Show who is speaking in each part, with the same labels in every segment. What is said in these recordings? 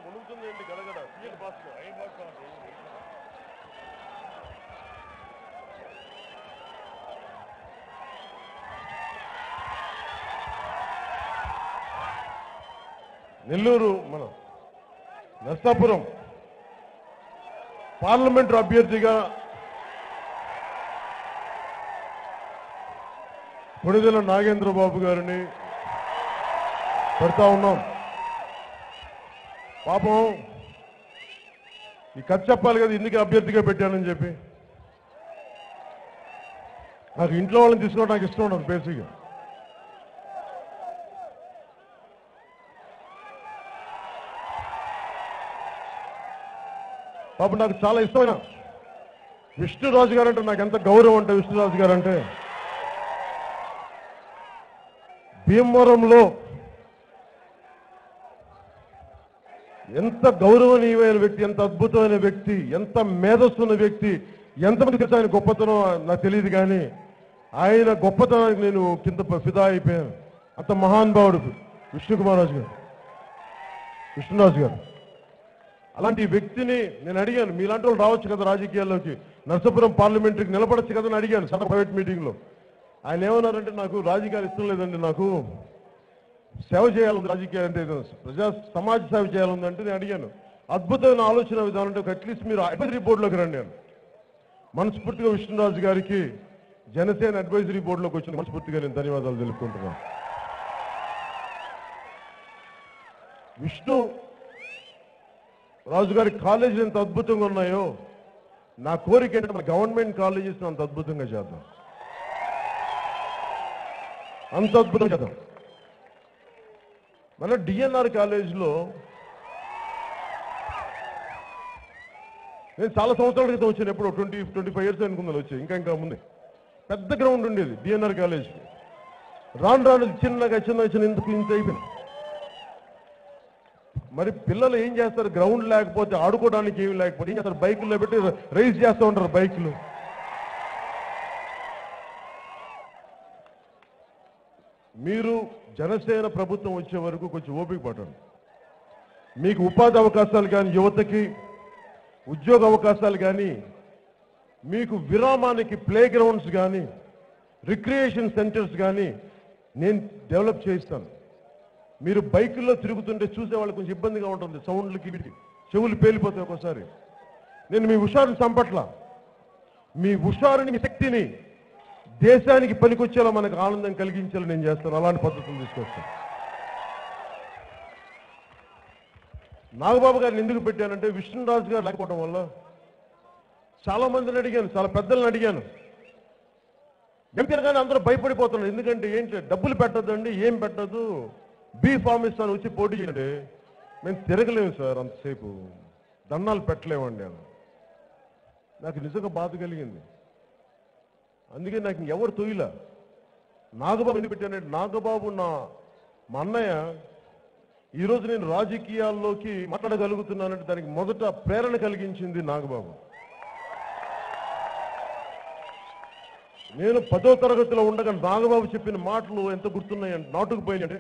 Speaker 1: వణుకుతుందండి గడగడ సీఎల్ బాస్లో నెల్లూరు మన నర్సాపురం పార్లమెంటు అభ్యర్థిగా కొణిదెల నాగేంద్రబాబు గారిని పెడతా ఉన్నాం. పాపం ఈ కథ చెప్పాలి కదా, ఎందుకు అభ్యర్థిగా పెట్టానని చెప్పి. నాకు ఇంట్లో వాళ్ళని తీసుకోవడం నాకు ఇష్టం ఉండదు బేసిక్గా. పాపం నాకు చాలా ఇష్టమైన విష్ణురాజు గారు అంటే నాకు ఎంత గౌరవం అంటే, విష్ణురాజు గారు అంటే భీమవరంలో ఎంత గౌరవనీయమైన వ్యక్తి, ఎంత అద్భుతమైన వ్యక్తి, ఎంత మేధస్సున్న వ్యక్తి, ఎంతమందికి ఆయన గొప్పతనం నాకు తెలియదు, కానీ ఆయన గొప్పతనానికి నేను కింద ఫిదా అయిపోయాను. అంత మహానుభావుడు విష్ణుకుమారాజు గారు, విష్ణురాజు గారు. అలాంటి వ్యక్తిని నేను అడిగాను, మీలాంటి వాళ్ళు రావచ్చు కదా రాజకీయాల్లోకి, నర్సాపురం పార్లమెంటరీకి నిలబడచ్చు కదా అని అడిగాను సన్న ప్రైవేట్ మీటింగ్లో. ఆయన ఏమన్నారంటే, నాకు రాజకీయాలు ఇష్టం లేదండి, నాకు సేవ చేయాలి, రాజకీయాలు అంటే సమాజ సేవ చేయాలంటే. నేను అడిగాను, అద్భుతమైన ఆలోచన విధానం అంటే అట్లీస్ట్ మీరు అడ్వైజరీ బోర్డులోకి రండి అని. మనస్ఫూర్తిగా విష్ణురాజు గారికి జనసేన అడ్వైజరీ బోర్డులోకి వచ్చిన మనస్ఫూర్తిగా నేను ధన్యవాదాలు తెలుపుకుంటున్నాను. విష్ణు రాజు గారి కాలేజీలు ఎంత అద్భుతంగా ఉన్నాయో, నా కోరిక ఏంటంటే మన గవర్నమెంట్ కాలేజెస్ అంత అద్భుతంగా చేద్దాం, అంత అద్భుతంగా చేద్దాం. మన డిఎన్ఆర్ కాలేజీలో నేను చాలా సంవత్సరాల క్రితం వచ్చాను, ఎప్పుడు 25 ఇయర్స్ అనుకుందాను వచ్చి, ఇంకా ముందే పెద్ద గ్రౌండ్ ఉండేది డిఎన్ఆర్ కాలేజ్. రాను చిన్నగా ఎందుకు ఇంత అయిపోయింది. మరి పిల్లలు ఏం చేస్తారు, గ్రౌండ్ లేకపోతే ఆడుకోవడానికి ఏమి లేకపోతే ఏం చేస్తారు, బైకుల్లో పెట్టి రైస్ చేస్తూ ఉంటారు బైకులు. మీరు జనసేన ప్రభుత్వం వచ్చే వరకు కొంచెం ఓపిక పట్టండి. మీకు ఉపాధి అవకాశాలు కానీ, యువతకి ఉద్యోగ అవకాశాలు కానీ, మీకు విరామానికి ప్లే గ్రౌండ్స్ కానీ, రిక్రియేషన్ సెంటర్స్ కానీ నేను డెవలప్ చేయిస్తాను. మీరు బైకుల్లో తిరుగుతుంటే చూసే వాళ్ళకి కొంచెం ఇబ్బందిగా ఉంటుంది, సౌండ్లకి చెవులు పేలిపోతాయి ఒక్కోసారి. నేను మీ హుషారుని చంపట్ల, మీ హుషారుని, మీ శక్తిని దేశానికి పనికొచ్చేలా మనకు ఆనందం కలిగించేలా నేను చేస్తాను. అలాంటి పద్ధతులు తీసుకొస్తాను. నాగబాబు గారిని ఎందుకు పెట్టానంటే, విష్ణురాజు గారు లేకపోవడం వల్ల చాలా మందిని అడిగాను, చాలా పెద్దలను అడిగాను. ఎంపీలు కానీ అందరూ భయపడిపోతున్నారు. ఎందుకంటే ఏంటి, డబ్బులు పెట్టద్దండి, ఏం పెట్టద్దు, బీ ఫామ్ ఇస్తాను వచ్చి పోటీ చేయండి. మేము తిరగలేము సార్ అంతసేపు, దండాలు పెట్టలేమండి అని. నాకు నిజంగా బాధ కలిగింది. అందుకే నాకు ఎవరు తొయ్యలా. నాగబాబు ఎందుకు పెట్టానంటే, నాగబాబు మా అన్నయ్య. ఈరోజు నేను రాజకీయాల్లోకి మాట్లాడగలుగుతున్నానంటే దానికి మొదట ప్రేరణ కలిగించింది నాగబాబు. నేను 10వ తరగతిలో ఉండగా నాగబాబు చెప్పిన మాటలు ఎంత గుర్తున్నాయంటే, నాటుకుపోయాయంటే,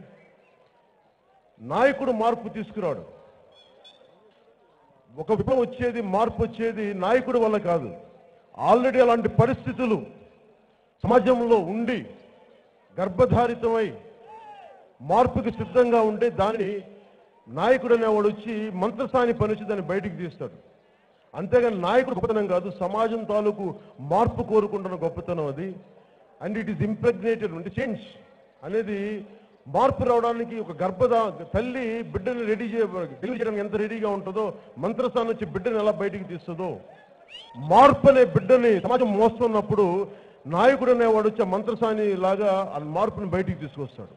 Speaker 1: నాయకుడు మార్పు తీసుకురాడు. ఒక విప్లవం వచ్చేది, మార్పు వచ్చేది నాయకుడి వల్ల కాదు. ఆల్రెడీ అలాంటి పరిస్థితులు సమాజంలో ఉండి గర్భధారితమై మార్పుకి సిద్ధంగా ఉంటే దాన్ని నాయకుడు అనేవాడు వచ్చి మంత్రస్థాని పని వచ్చి దాన్ని బయటికి తీస్తాడు. అంతేగాని నాయకుడు గొప్పతనం కాదు, సమాజం తాలూకు మార్పు కోరుకుంటున్న గొప్పతనం అది. అండ్ ఇట్ ఈస్ ఇంప్రెగ్నేటెడ్ అంటే చేంజ్ అనేది, మార్పు రావడానికి ఒక తల్లి బిడ్డని చేయడానికి ఎంత రెడీగా ఉంటుందో, మంత్రస్థానం వచ్చి బిడ్డని ఎలా బయటికి తీస్తుందో, మార్పు అనే బిడ్డని సమాజం మోస్తున్నప్పుడు నాయకుడు అనేవాడు వచ్చి మంత్రస్థాని లాగా ఆ మార్పుని బయటికి తీసుకొస్తాడు.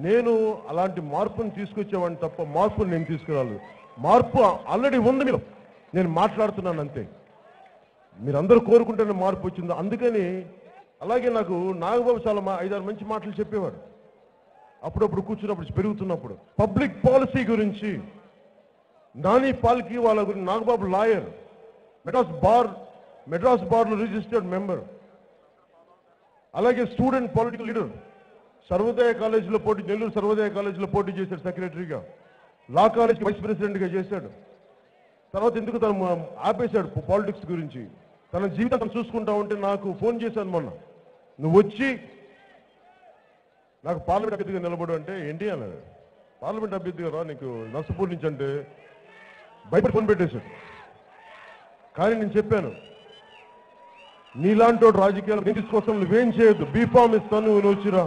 Speaker 1: నేను అలాంటి మార్పుని తీసుకొచ్చేవాడిని తప్ప మార్పుని నేను తీసుకురాలేదు. మార్పు ఆల్రెడీ ఉంది, మీరు నేను మాట్లాడుతున్నాను అంతే. మీరందరూ కోరుకుంటేనే మార్పు వచ్చింది. అందుకని అలాగే నాకు నాగబాబు చాలా 5-6 మంచి మాటలు చెప్పేవాడు. అప్పుడప్పుడు కూర్చున్నప్పుడు, పెరుగుతున్నప్పుడు పబ్లిక్ పాలసీ గురించి, నాని పాల్కి వాళ్ళ గురించి. నాగబాబు లాయర్, మెడ్రాస్ బార్లో రిజిస్టర్డ్ మెంబర్, అలాగే స్టూడెంట్ పొలిటికల్ లీడర్. సర్వోదయ కాలేజీలో నెల్లూరు సర్వోదయ కాలేజీలో పోటీ చేశాడు సెక్రటరీగా. లా కాలేజ్కి వైస్ ప్రెసిడెంట్గా చేశాడు. తర్వాత ఎందుకు తను ఆపేశాడు పాలిటిక్స్ గురించి. తన జీవితం చూసుకుంటా ఉంటే నాకు ఫోన్ చేశాను మొన్న, నువ్వు వచ్చి నాకు పార్లమెంట్ అభ్యర్థిగా నిలబడు అంటే ఏంటి అన్నాడు. పార్లమెంట్ అభ్యర్థిగా రా నీకు నర్సపూర్ నుంచి అంటే భయపడి ఫోన్ పెట్టేశాడు. కానీ నేను చెప్పాను, నీలాంటి రాజకీయాల నీతి కోసం నువ్వేం చేయొద్దు, బీఫామ్ ఇస్తాను, నువ్వు వచ్చిరా,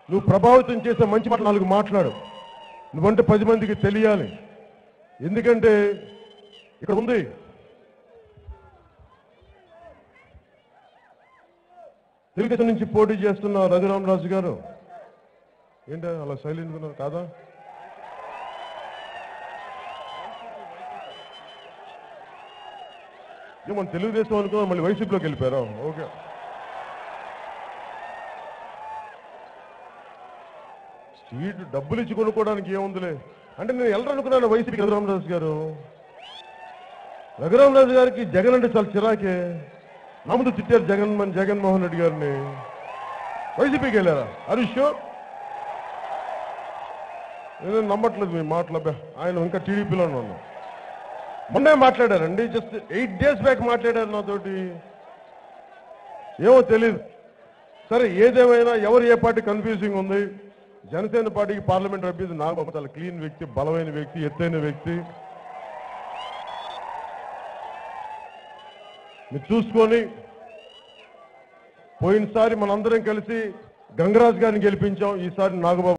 Speaker 1: నువ్వు ప్రభావితం చేసే మంచి మాట 4 మాట్లాడు, నువ్వంటే 10 మందికి తెలియాలి. ఎందుకంటే ఇక్కడ ఉంది తెలుగుదేశం నుంచి పోటీ చేస్తున్న రఘురామరాజు గారు. ఏంటి అలా సైలెంట్ ఉన్నారు కాదా? మనం తెలుగుదేశం అనుకో మళ్ళీ వైసీపీలోకి వెళ్ళిపోయారా? ఓకే, సీటు డబ్బులు ఇచ్చి కొనుక్కోవడానికి ఏముందిలే అంటే నేను వెళ్ళరనుకున్నాను వైసీపీకి. రఘురామరాజు గారు, రఘురామరాజు గారికి జగన్ అంటే చాలా చిరాకే. నా ముందు తిట్టారు జగన్మోహన్ రెడ్డి గారిని. వైసీపీకి వెళ్ళారా? హరీష్ నేను నమ్మట్లేదు మీ మాటలు. ఆయన ఇంకా టీడీపీలోనే ఉన్నా. మొన్నే మాట్లాడారండి, జస్ట్ 8 days బ్యాక్ మాట్లాడారు నాతోటి. ఏమో తెలీదు. సరే ఏదేమైనా ఎవరు ఏ పార్టీ కన్ఫ్యూజింగ్ ఉంది. జనసేన పార్టీకి పార్లమెంట్ అభ్యర్థి నాగబాబు చాలా క్లీన్ వ్యక్తి, బలమైన వ్యక్తి, ఎత్తైన వ్యక్తి. మీరు చూసుకొని పోయినసారి మనందరం కలిసి గంగరాజు గారిని గెలిపించాం, ఈసారి నాగబాబు